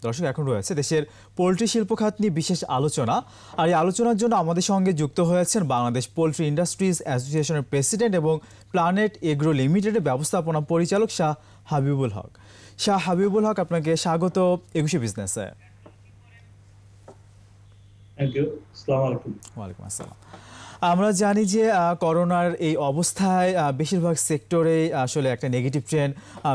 দর্শক এখন রয়েছে দেশের পোল্ট্রি শিল্প খাত নিয়ে বিশেষ আলোচনা। আর এই আলোচনার জন্য আমাদের সঙ্গে যুক্ত হয়েছেন বাংলাদেশ পোল্ট্রি ইন্ডাস্ট্রিজ অ্যাসোসিয়েশনের প্রেসিডেন্ট এবং প্ল্যানেট এগ্রো লিমিটেডের ব্যবস্থাপনা পরিচালক শাহ হাবিবুল হক। শাহ হাবিবুল হক, আপনাকে স্বাগত একুশে বিজনেসে। Thank you. আসসালামু আলাইকুম। ওয়ালাইকুম আসসালাম। আমরা জানি যে করোনার এই অবস্থায় বেশিরভাগ সেক্টরে আসলে একটা নেগেটিভ ট্রেন্ড,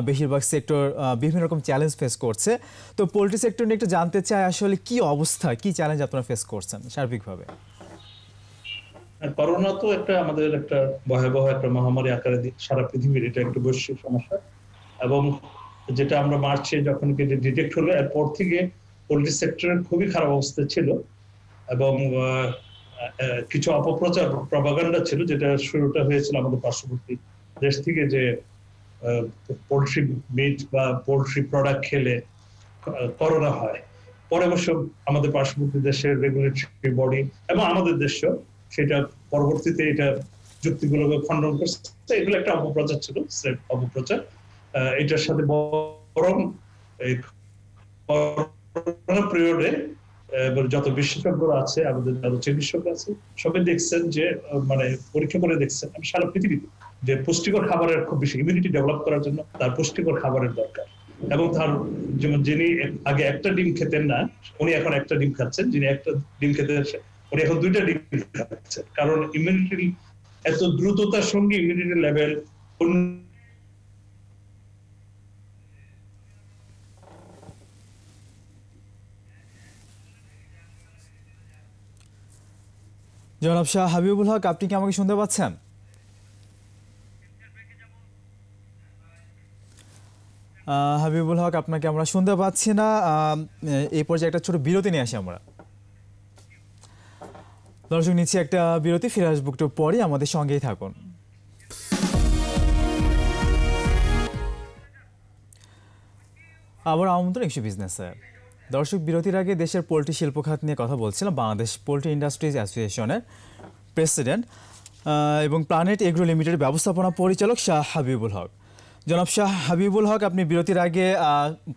বেশিরভাগ সেক্টর বিভিন্ন রকম চ্যালেঞ্জ ফেস করছে। তো পোল্ট্রি সেক্টর নিয়ে একটু জানতে চাই আসলে কি অবস্থা, কি চ্যালেঞ্জ আপনারা ফেস করছেন সার্বিকভাবে? করোনা তো আমাদের একটা ভয়াবহ একটা মহামারী আকারে সারা পৃথিবীর এটা একটা বৈশ্বিক সমস্যা, এবং যেটা আমরা মার্চে যখন ডিটেক্ট হলো এরপর থেকে পোল্ট্রি সেক্টরের খুবই খারাপ অবস্থা ছিল, এবং কিছু অপপ্রচার প্রপাগান্ডা ছিল, যেটা শুরুটা হয়েছিল আমাদের পার্শ্ববর্তী দেশ থেকে, যে পোল্ট্রি মিট বা পোল্ট্রি প্রোডাক্ট খেলে করোনা হয়। পরে অবশ্য আমাদের পার্শ্ববর্তী দেশের রেগুলেটরি বডি এবং আমাদের দেশও সেটা পরবর্তীতে এটা যুক্তিগুলোকে খণ্ডন করছে। এগুলো একটা অপপ্রচার ছিল, অপপ্রচার। এটার সাথে বরং করোনা পিরিয়ডে যত বিশেষজ্ঞরা আছে, আমাদের যত চিকিৎসক আছে, সবাই দেখছেন যে মানে পরীক্ষা করে দেখছেন সারা পৃথিবীতে যে পুষ্টিকর খাবারের খুব বেশি ইমিউনিটি ডেভেলপ করার জন্য তার পুষ্টিকর খাবারের দরকার। এবং তার যেমন যিনি আগে একটা ডিম খেতেন না, উনি এখন একটা ডিম খাচ্ছেন। যিনি একটা ডিম খেতেন উনি এখন দুইটা ডিম খাচ্ছেন, কারণ ইমিউনিটি এত দ্রুততার সঙ্গে ইমিউনিটি লেভেল জনাব শাহ হাবিবুল হক, আপনি কি আমাকে শুনতে পাচ্ছেন? হাবিবুল হক, আপনাকে আমরা শুনতে পাচ্ছি না। এই পর্যায়ে একটা ছোট বিরতি নিয়ে আসি আমরা। দর্শক, নিচ্ছি একটা বিরতি, ফিরে আসবো একটু পরে, আমাদের সঙ্গেই থাকুন। আবার আমন্ত্রণ একুশে বিজনেসে। দর্শক, বিরতির আগে দেশের পোল্ট্রি শিল্প খাত নিয়ে কথা বলছিলাম বাংলাদেশ পোল্ট্রি ইন্ডাস্ট্রিজ অ্যাসোসিয়েশনের প্রেসিডেন্ট এবং প্ল্যানেট এগ্রো লিমিটেডের ব্যবস্থাপনা পরিচালক শাহ হাবিবুল হক। জনাব শাহ হাবিবুল হক, আপনি বিরতির আগে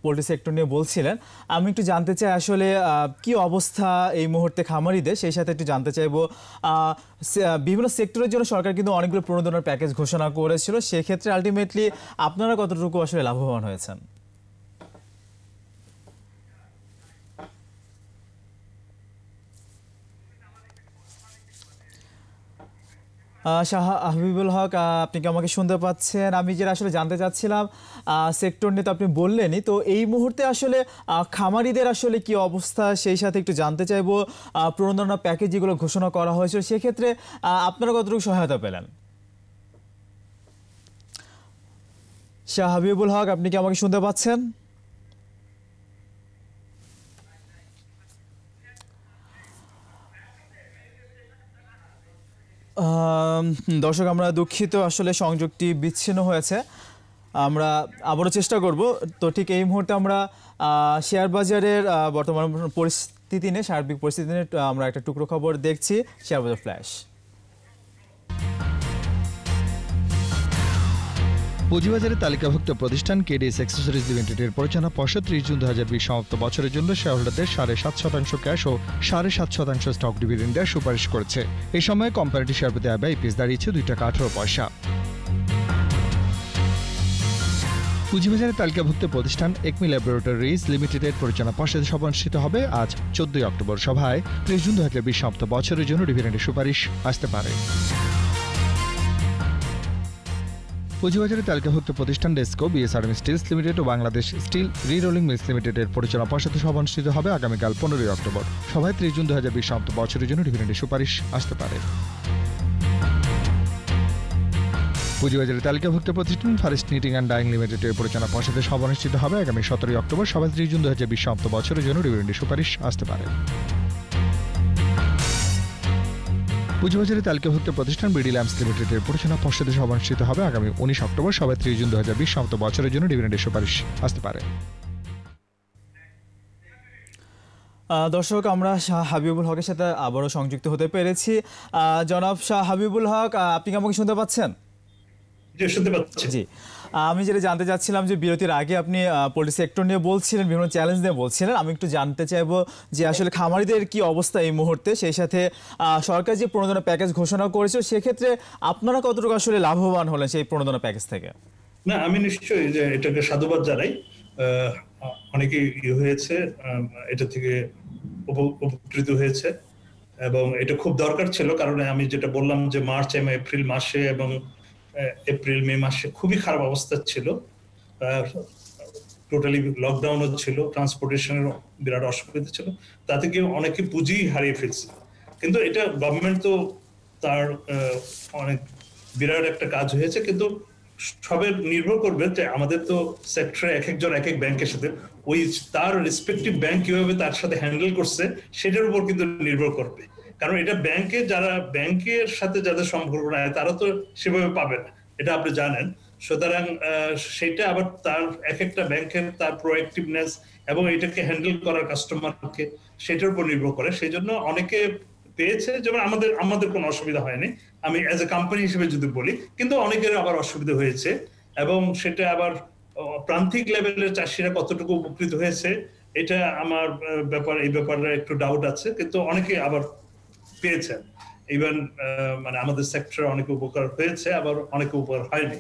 পোল্ট্রি সেক্টর নিয়ে বলছিলেন। আমি একটু জানতে চাই আসলে কি অবস্থা এই মুহূর্তে খামারিদের, সেই সাথে একটু জানতে চাইবো বিভিন্ন সেক্টরের জন্য সরকার কিন্তু অনেকগুলো প্রণোদনার প্যাকেজ ঘোষণা করেছিল, সেক্ষেত্রে আলটিমেটলি আপনারা কতটুকু আসলে লাভবান হয়েছেন? শাহ হাবিবুল হক, আপনি কি আমাকে শুনতে পাচ্ছেন? আমি যেটা আসলে জানতে চাচ্ছিলাম, সেক্টর নিয়ে তো আপনি বললেনই, তো এই মুহূর্তে আসলে খামারিদের আসলে কি অবস্থা, সেই সাথে একটু জানতে চাইবো প্রণোদনা প্যাকেজ যেগুলো ঘোষণা করা হয়েছিল সেক্ষেত্রে আপনারা কতটুকু সহায়তা পেলেন? শাহ হাবিবুল হক, আপনি কি আমাকে শুনতে পাচ্ছেন? দর্শক, আমরা দুঃখিত, আসলে সংযোগটি বিচ্ছিন্ন হয়েছে। আমরা আবারও চেষ্টা করব। তো ঠিক এই মুহূর্তে আমরা শেয়ার বাজারের বর্তমান পরিস্থিতি নিয়ে, সার্বিক পরিস্থিতি নিয়ে আমরা একটা টুকরো খবর দেখছি। শেয়ার বাজার ফ্ল্যাশ। পুঁজিবাজারে তালিকাভুক্ত প্রতিষ্ঠান কেডিএস অ্যাক্সেসরিজ লিমিটেডের পরিচালনা পর্ষদ 30 জুন 2020 সমাপ্ত বছরের জন্য শেয়ারহোল্ডারদের 7.5% ক্যাশ ও 7.5% স্টক ডিভিডেন্ড দেওয়ার সুপারিশ করেছে। এই সময় কোম্পানিটি শেয়ার প্রতি আয় ইপিএস দাঁড়িয়েছে 2 টাকা 18 পয়সা। পুঁজিবাজারে তালিকাভুক্ত প্রতিষ্ঠান একমি ল্যাবরেটরিজ লিমিটেডের পরিচালনা পর্ষদে সভা অনুষ্ঠিত হবে আজ 14 অক্টোবর। সভায় 30 জুন 2020 সমাপ্ত বছরের জন্য ডিভিডেন্ডের সুপারিশ আসতে পারে। পুঁজিবাজারে তালিকাভুক্ত প্রতিষ্ঠান ডেসকো, বিএসআরএম স্টিলস লিমিটেড ও বাংলাদেশ স্টিল রিরোলিং মিলস লিমিটেডের পরিচালনা পর্ষদে সভা অনুষ্ঠিত হবে আগামীকাল 15 অক্টোবর। সভায় 30 জুন 2020 সমাপ্ত বছরের জন্য ডিভিডেন্ডের সুপারিশ আসতে পারে। পুঁজিবাজারে তালিকাভুক্ত প্রতিষ্ঠান ফরেস্ট নিটিং অ্যান্ড ডাইং লিমিটেডের পরিচালনা পর্ষদে সভা অনুষ্ঠিত হবে আগামী 17 অক্টোবর। সভায় 30 জুন 2020 সমাপ্ত বছরের জন্য ডিভিডেন্ডের সুপারিশ আসতে পারে। পুঁজিবাজারে তালিকাভুক্ত প্রতিষ্ঠান বিডি ল্যাম্পস লিমিটেডের পরিচালনা পর্ষদে সভা অনুষ্ঠিত হবে আগামী 19 অক্টোবর। সভায় 30 জুন 2020 সমাপ্ত বছরের জন্য ডিভিডেন্ডের সুপারিশ আসতে পারে। দর্শক, আমরা শাহ হাবিবুল হকের সাথে আবারও সংযুক্ত হতে পেরেছি। জনাব শাহ হাবিবুল হক, আপনি কি আমাকে শুনতে পাচ্ছেন? জি, শুনতে পাচ্ছি। জি, আমি যেটা জানতে চাচ্ছিলাম যে বিরতির আগে আপনি পোল্ট্রি সেক্টর নিয়ে বলছিলেন, বিভিন্ন চ্যালেঞ্জ নিয়ে বলছিলেন। আমি একটু জানতে চাইবো যে আসলে খামারিদের কি অবস্থা এই মুহূর্তে, সেই সাথে সরকার যে প্রণোদনা প্যাকেজ ঘোষণা করেছে সেক্ষেত্রে আপনারা কতটুকু আসলে লাভবান হলেন সেই প্রণোদনা প্যাকেজ থেকে? না, আমি নিশ্চয়ই যে এটাকে সাধুবাদ জানাই। অনেকেই হয়েছে, এটা থেকে উপকৃত হয়েছে এবং এটা খুব দরকার ছিল। কারণ আমি যেটা বললাম যে মার্চ এবং এপ্রিল মাসে এবং এপ্রিল মে মাসে খুবই খারাপ অবস্থা ছিল, টোটালি লকডাউনও ছিল, ট্রান্সপোর্টেশনের বিরাট অসুবিধা ছিল, তাতে কি অনেকে পুঁজি হারিয়ে ফেলছে। কিন্তু এটা গভর্নমেন্ট তো তার অনেক বিরাট একটা কাজ হয়েছে, কিন্তু সবের নির্ভর করবে যে আমাদের তো সেক্টরে এক একজন এক এক ব্যাংকের সাথে ওই তার রেসপেক্টিভ ব্যাংক কিভাবে তার সাথে হ্যান্ডেল করছে সেটার উপর কিন্তু নির্ভর করবে। কারণ এটা ব্যাংকে যারা ব্যাংকের সাথে যাদের সম্পর্ক নাই তারা তো সেভাবে পাবে না, এটা আপনি জানেন। সুতরাং সেটা আবার তার এক একটা ব্যাংকের তার প্রোঅ্যাক্টিভনেস এবং এটাকে হ্যান্ডেল করার কাস্টমারকে সেটার উপর নির্ভর করে। সেই জন্য অনেকে পেয়েছে, যেমন আমাদের কোনো অসুবিধা হয়নি, আমি অ্যাজ এ কোম্পানি হিসেবে যদি বলি, কিন্তু অনেকের আবার অসুবিধা হয়েছে এবং সেটা আবার প্রান্তিক লেভেলের চাষিরা কতটুকু উপকৃত হয়েছে এটা আমার এই ব্যাপারে একটু ডাউট আছে, কিন্তু অনেকে আবার পেয়েছেন। ইভেন মানে আমাদের সেক্টরে অনেকে উপকার হয়েছে, আবার অনেকে উপকার হয়নি।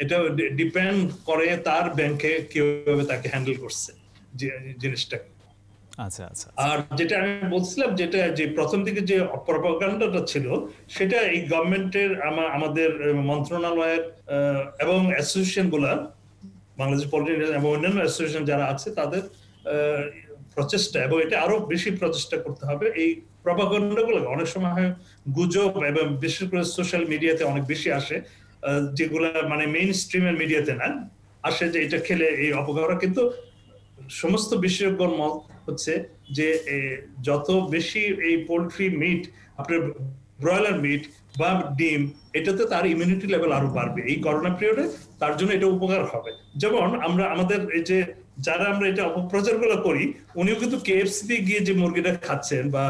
এটা ডিপেন্ড করে তার ব্যাংকে কিভাবে তাকে হ্যান্ডেল করছে জিনিসটা। আচ্ছা আচ্ছা। আর যেটা আমি বলছিলাম, যেটা যে প্রথম দিকে যে প্রপাগান্ডাটা ছিল সেটা এই গভর্নমেন্টের আমাদের মন্ত্রণালয়ের এবং অ্যাসোসিয়েশন গুলা, বাংলাদেশ পোল্ট্রি এবং অন্যান্য অ্যাসোসিয়েশন যারা আছে তাদের প্রচেষ্টা, এবং এটা আরো বেশি প্রচেষ্টা করতে হবে। এই প্রপাগান্ডা গুলো অনেক সময় হয় গুজব, এবং বিশেষ করে সোশ্যাল মিডিয়াতে অনেক বেশি আসে, যেগুলা মানে মেইন স্ট্রিমের মিডিয়াতে না আসে, যে এটা খেলে এই অপকার। কিন্তু সমস্ত বিশেষজ্ঞর মত হচ্ছে যে যত বেশি এই পোল্ট্রি মিট, আপনার ব্রয়লার মিট বা ডিম, এটাতে তার ইমিউনিটি লেভেল আরো বাড়বে এই করোনা পিরিয়ডে, তার জন্য এটা উপকার হবে। যেমন আমাদের এই যে যারা আমরা এটা অপপ্রচার গুলো করি, উনিও কিন্তু KFC তে গিয়ে যে মুরগিটা খাচ্ছেন বা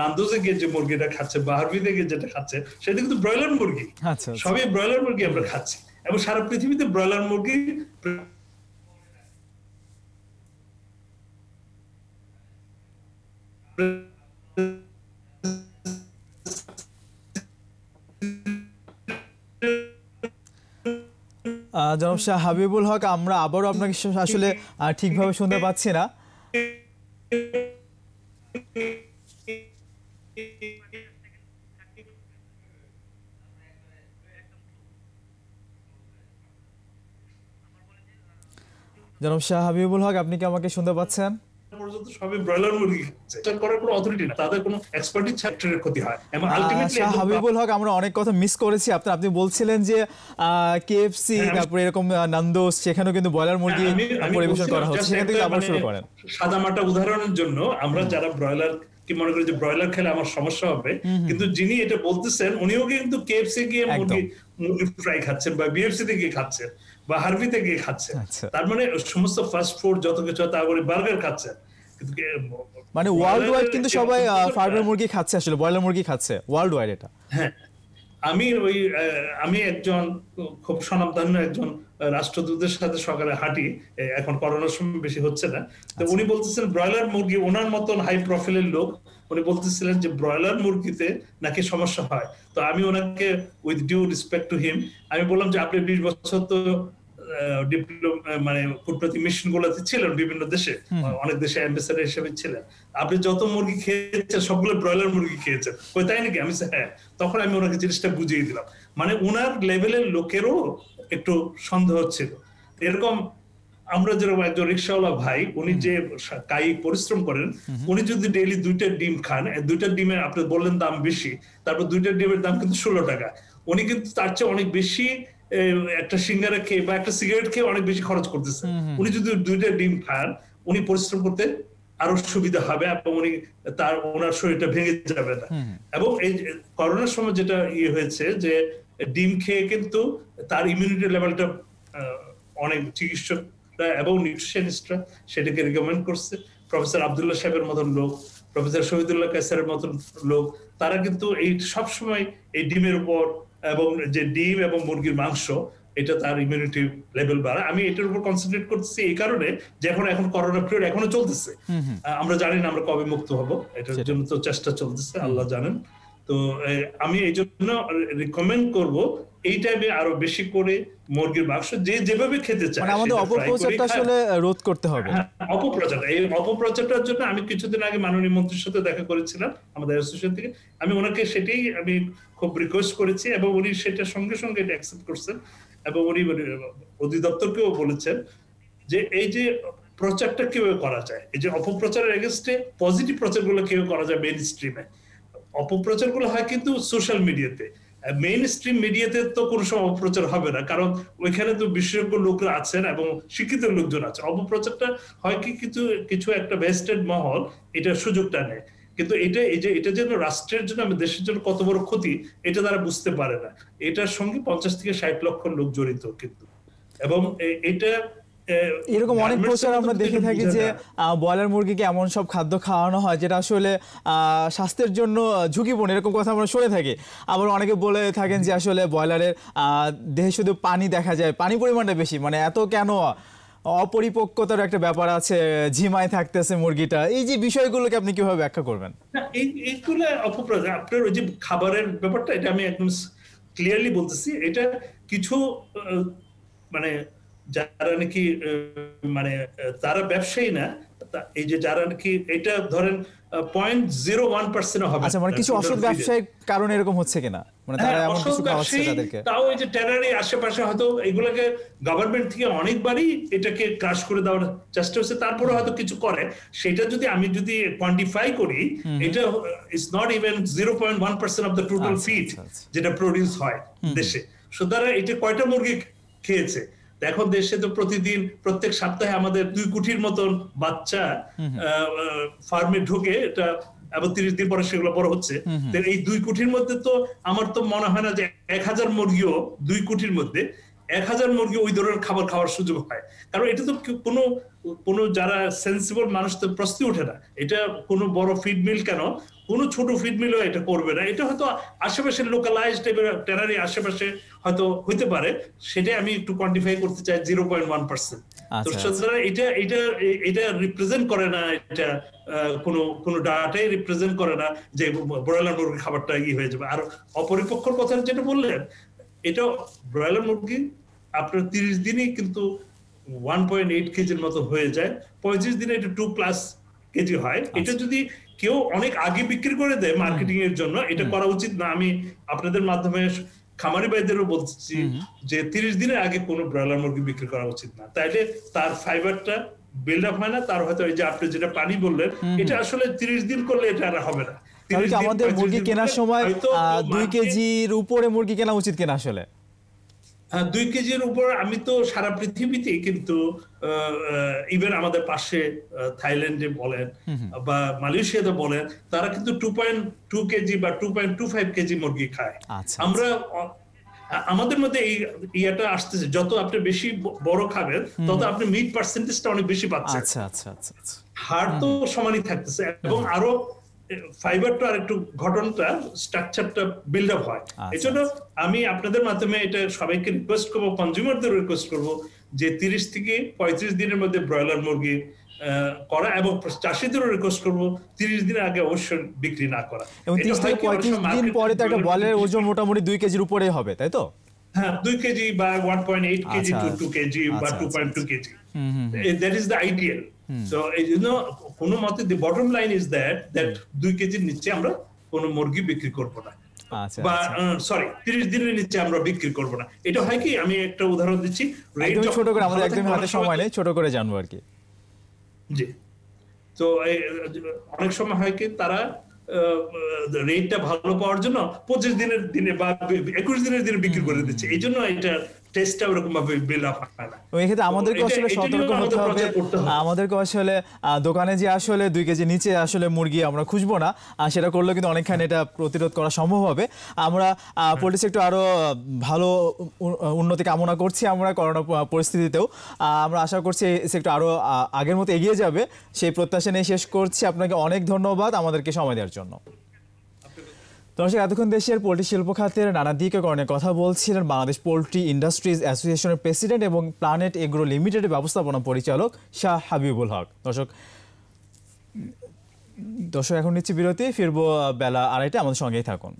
নান্দোজে গিয়ে যে মুরগিটা খাচ্ছে বা হারভিতে গিয়ে যেটা খাচ্ছে সেটা কিন্তু ব্রয়লার মুরগি। সবই ব্রয়লার মুরগি আমরা খাচ্ছি, এবং সারা পৃথিবীতে ব্রয়লার মুরগি জনাব শাহ হাবিবুল হক, আমরা আবারও আপনাকে আসলে ঠিকভাবে শুনতে পাচ্ছি না। জনাব শাহ হাবিবুল হক, আপনি কি আমাকে শুনতে পাচ্ছেন? পর্যন্ত সবই ব্রয়লার মুরগি খাচ্ছে, এটা করার কোনো অথরিটি না, তাদের কোনো এক্সপার্টিস সেক্টরের ক্ষতি হয়। এবং আলটিমেটলি শাহ হাবিবুল হক, আমরা অনেক কথা মিস করেছি। আপনি বলছিলেন যে KFC, তারপরে এরকম নান্দোস, সেখানেও কিন্তু ব্রয়লার মুরগি পরিবেশন করা হচ্ছে, সেখান থেকে আবার শুরু করেন। সাদামাটা উদাহরণের জন্য, আমরা যারা ব্রয়লার কি মনে করি যে ব্রয়লার খেলে আমার সমস্যা হবে, কিন্তু যিনি এটা বলতেছেন উনিও কিন্তু KFC গিয়ে মুরগি ফ্রাই খাচ্ছেন, বা BFC তে গিয়ে খাচ্ছেন, বা হারভিতে গিয়ে খাচ্ছে। তার মানে সমস্ত ফাস্ট ফুড যত কিছু, তারপরে বার্গার খাচ্ছে। মানে ওয়ার্ল্ড ওয়াইড কিন্তু সবাই ফার্মের মুরগি খাচ্ছে, আসলে ব্রয়লার মুরগি খাচ্ছে ওয়ার্ল্ড ওয়াইড এটা। হ্যাঁ, আমি একজন খুব স্বনামধন্য একজন রাষ্ট্রদূতের সাথে সকালে হাঁটি, এখন করোনার সময় বেশি হচ্ছে না, তো উনি বলতেছেন ব্রয়লার মুরগি, ওনার মতন হাই প্রোফাইলের লোক, উনি বলতেছিলেন যে ব্রয়লার মুরগিতে নাকি সমস্যা হয়। তো আমি ওনাকে with due respect to him আমি বললাম যে আপনি 20 বছর তো মানে কূটনৈতিক মিশন গুলোতে ছিলেন বিভিন্ন দেশে, অনেক দেশে অ্যাম্বাসেডর হিসেবে ছিলেন, আপনি যত মুরগি খেয়েছেন সবগুলো ব্রয়লার মুরগি খেয়েছেন, ওই তাই নাকি? আমি হ্যাঁ। তখন আমি ওনাকে জিনিসটা বুঝিয়ে দিলাম, মানে ওনার লেভেলের লোকেরও একটু সন্দেহ ছিল। এরকম আমরা যেরকম একজন রিক্সাওয়ালা ভাই, উনি যে কায়িক পরিশ্রম করেন, উনি যদি ডেইলি 2টা ডিম খান, 2টা ডিমের আপনি বললেন দাম বেশি, তারপর 2টা ডিমের দাম কিন্তু 16 টাকা, উনি কিন্তু তার চেয়ে অনেক বেশি একটা সিঙ্গারা খেয়ে বা একটা সিগারেট খেয়ে অনেক বেশি খরচ করতেছে। উনি যদি 2টা ডিম খান, উনি পরিশ্রম করতে আরো সুবিধা হবে, এবং ওনার শরীরটা ভেঙে যাবে না। এবং এই করোনার সময় যেটা হয়েছে যে ডিম খেয়ে কিন্তু তার ইমিউনিটি লেভেলটা অনেক চিকিৎসকরা এবং নিউট্রিশনিস্টরা সেটাকে রিকমেন্ড করছে। প্রফেসর আব্দুল্লাহ সাহেবের মতন লোক, প্রফেসর শহীদুল্লাহ কায়সারের মতন লোক, তারা কিন্তু এই সবসময় এই ডিমের উপর, এবং যে ডিম এবং মুরগির মাংস এটা তার ইমিউনিটি লেভেল বাড়ায়। আমি এটার উপর কনসেন্ট্রেট করতেছি এই কারণে যে এখন করোনা পিরিয়ড এখনো চলতেছে, আমরা জানি না আমরা কবে মুক্ত হব, এটার জন্য তো চেষ্টা চলতেছে, আল্লাহ জানেন। তো আমি এই জন্য রিকমেন্ড করব এই টাইমে আরো বেশি করে মুরগির মাংস যে যেভাবে খেতে চায়, মানে আমাদের অপপ্রচারটা আসলে রোধ করতে হবে। অপপ্রচার, এই অপপ্রচারটার জন্য আমি কিছুদিন আগে মাননীয় মন্ত্রীর সাথে দেখা করেছিলাম আমাদের অ্যাসোসিয়েশন থেকে, আমি ওনাকে সেটাই আমি খুব রিকোয়েস্ট করেছি এবং উনি সেটা সঙ্গে সঙ্গে এটা অ্যাকসেপ্ট করছেন এবং উনি অধিদপ্তরকেও বলেছেন যে এই যে প্রচারটা কিভাবে করা যায়, এই যে অপপ্রচারের এগেইনস্টে পজিটিভ প্রচারগুলো কিভাবে করা যায় মেইন স্ট্রিমে। অপপ্রচারগুলো হয় কিন্তু সোশ্যাল মিডিয়াতে, মেইন স্ট্রিম মিডিয়াতে তো কোনো সময় অপপ্রচার হবে না, কারণ ওইখানে তো বিশেষজ্ঞ লোকরা আছেন এবং শিক্ষিত লোকজন আছে। অপপ্রচারটা হয় কি কিছু একটা ভেস্টেড মহল এটার সুযোগটা নেয়, কিন্তু এটা যেন রাষ্ট্রের জন্য, দেশের জন্য কত বড় ক্ষতি এটা তারা বুঝতে পারে না। এটার সঙ্গে 50 থেকে 60 লক্ষ লোক জড়িত কিন্তু, এবং এটা এরকম অনেক প্রচার আমরা দেখে থাকি যে ব্রয়লার মুরগিকে এমন সব খাদ্য খাওয়ানো হয় যেটা আসলে স্বাস্থ্যের জন্য ঝুঁকিপূর্ণ, এরকম কথা আমরা শুনে থাকি। আবার অনেকে বলে থাকেন যে আসলে ব্রয়লারের দেহে শুধু পানি দেখা যায়, পানি পরিমাণটা বেশি, মানে এত কেন, অপরিপক্কতার একটা ব্যাপার আছে, ঝিমায় থাকতেছে মুরগিটা। এই যে বিষয়গুলোকে আপনি কিভাবে ব্যাখ্যা করবেন? এইগুলো অপপ্রচার। আপনার ওই যে খাবারের ব্যাপারটা, এটা আমি একদম ক্লিয়ারলি বলতেছি, এটা কিছু মানে যারা নাকি মানে তারা ব্যবসায়ী না, এই যে যারা নাকি এটা ধরেন 0.01% হবে। আচ্ছা, মানে কিছু অসৎ ব্যবসায়িক কারণে এরকম হচ্ছে কিনা, মানে তারা এমন কিছু খাওয়াচ্ছে তাদেরকে। তাও এই যে টেরারি আশেপাশে হয়তো এগুলোকে গভর্নমেন্ট থেকে অনেকবারই এটাকে ক্রাশ করে দেওয়ার চেষ্টা হচ্ছে, তারপরে হয়তো কিছু করে। সেটা আমি যদি কোয়ান্টিফাই করি, এটা is not even 0.1% of the total feed যেটা প্রডিউস হয় দেশে। সুতরাং এটা কয়টা মুরগি খেয়েছে? এখন দেশে তো প্রত্যেক সপ্তাহে আমাদের 2 কোটির মতন বাচ্চা ফার্মে ঢুকে, এটা এবং 30 দিন পরে সেগুলো বড় হচ্ছে। এই 2 কোটির মধ্যে তো আমার তো মনে হয় না যে 1000 মুরগিও 2 কোটির মধ্যে 1000 মুরগি ওই ধরনের খাবার খাওয়ার সুযোগ হয়। কারণ এটা তো কোনো যারা সেন্সিবল মানুষ তো প্রশ্ন ওঠে না, এটা কোনো বড় ফিড মিল কেন, কোনো ছোট ফিড মিলও এটা করবে না। এটা হয়তো আশেপাশে লোকালাইজড টাইপের টেরারি আশেপাশে হয়তো হইতে পারে, সেটাই আমি একটু কোয়ান্টিফাই করতে চাই 0.1%। তো সুতরাং এটা রিপ্রেজেন্ট করে না, এটা কোনো ডাটাই রিপ্রেজেন্ট করে না যে ব্রয়লার মুরগির খাবারটা হয়ে যাবে। আর অপরিপক্কর কথা যেটা বললেন, এটা ব্রয়লার মুরগি আপনার 30 দিনই কিন্তু 1.8 কেজির মতো হয়ে যায়, 35 দিনে এটা 2+ কেজি হয়। এটা যদি কেউ অনেক আগে বিক্রি করে দেয় মার্কেটিং এর জন্য, এটা করা উচিত না। আমি আপনাদের মাধ্যমে খামারি ভাইদেরও বলছি যে 30 দিনের আগে কোনো ব্রয়লার মুরগি বিক্রি করা উচিত না, তাইলে তার ফাইবারটা বিল্ড আপ হয় না। তার হয়তো এই যে আপনি যেটা পানি বললেন, এটা আসলে 30 দিন করলে এটা আর হবে না। আমাদের মুরগি কেনার সময় 2 কেজির উপরে মুরগি কেনা উচিত কিনা আসলে? 2 কেজির উপর আমি তো সারা পৃথিবীতে কিন্তু ইভেন আমাদের পাশে থাইল্যান্ডে বলেন বা মালয়েশিয়াতে বলেন, তারা কিন্তু 2.2 কেজি বা 2.25 কেজি মুরগি খায়। আমরা আমাদের মধ্যে এই ইয়াটা আসতেছে, যত আপনি বেশি বড় খাবেন তত আপনি মিট পার্সেন্টেজটা অনেক বেশি পাচ্ছেন। হাড় তো সমানই থাকতেছে এবং আরো ফাইবারটা আর একটু ঘটনটা স্ট্রাকচারটা বিল্ড আপ হয়। এজন্য আমি আপনাদের মাধ্যমে এটা সবাইকে রিকোয়েস্ট করবো, কনজিউমারদের রিকোয়েস্ট করবো যে 30 থেকে 35 দিনের মধ্যে ব্রয়লার মুরগি করা, এবং চাষিদেরও রিকোয়েস্ট করবো 30 দিনের আগে অবশ্যই বিক্রি না করা। এবং 30 থেকে 35 দিন পরে তো একটা ব্রয়লারের ওজন মোটামুটি 2 কেজির উপরেই হবে, তাই তো? হ্যাঁ, 2 কেজি বা 1.8 কেজি টু 2 কেজি বা 2.2 KG, that is the ideal. So কোনো মতে the bottom line is that 2 কেজির নিচে আমরা কোনো মুরগি বিক্রি করব না, বা 30 দিনের নিচে আমরা বিক্রি করব না। এটা হয় কি, আমি একটা উদাহরণ দিচ্ছি, ছোট করে, আমাদের একদম হাতে সময় নেই, ছোট করে জানবো আর কি। জি, তো অনেক সময় হয় কি, তারা রেটটা ভালো পাওয়ার জন্য 25 দিনের দিনে বা 21 দিনের দিনে বিক্রি করে দিচ্ছে, এই জন্য এটা টেস্টটা ওরকম ভাবে বিল্ড আপ হয় না। ওই ক্ষেত্রে আমাদেরকে আসলে সতর্ক হতে হবে, আমাদেরকে আসলে দোকানে যে আসলে 2 কেজি নিচে আসলে মুরগি আমরা খুঁজবো না, সেটা করলে কিন্তু অনেকখানি এটা প্রতিরোধ করা সম্ভব হবে। আমরা পোল্ট্রি সেক্টর আরো ভালো উন্নতি কামনা করছি আমরা করোনা পরিস্থিতিতেও। আমরা আশা করছি এই সেক্টর আরো আগের মতো এগিয়ে যাবে, সেই প্রত্যাশা নিয়ে শেষ করছি। আপনাকে অনেক ধন্যবাদ আমাদেরকে সময় দেওয়ার জন্য। দর্শক, এতক্ষণ দেশের পোল্ট্রি শিল্প খাতের নানা দিককরণের কথা বলছিলেন বাংলাদেশ পোল্ট্রি ইন্ডাস্ট্রিজ অ্যাসোসিয়েশনের প্রেসিডেন্ট এবং প্ল্যানেট এগ্রো লিমিটেডের ব্যবস্থাপনা পরিচালক শাহ হাবিবুল হক। দর্শক এখন নিচ্ছি বিরতি, ফিরবো বেলা 2:30, আমাদের সঙ্গেই থাকুন।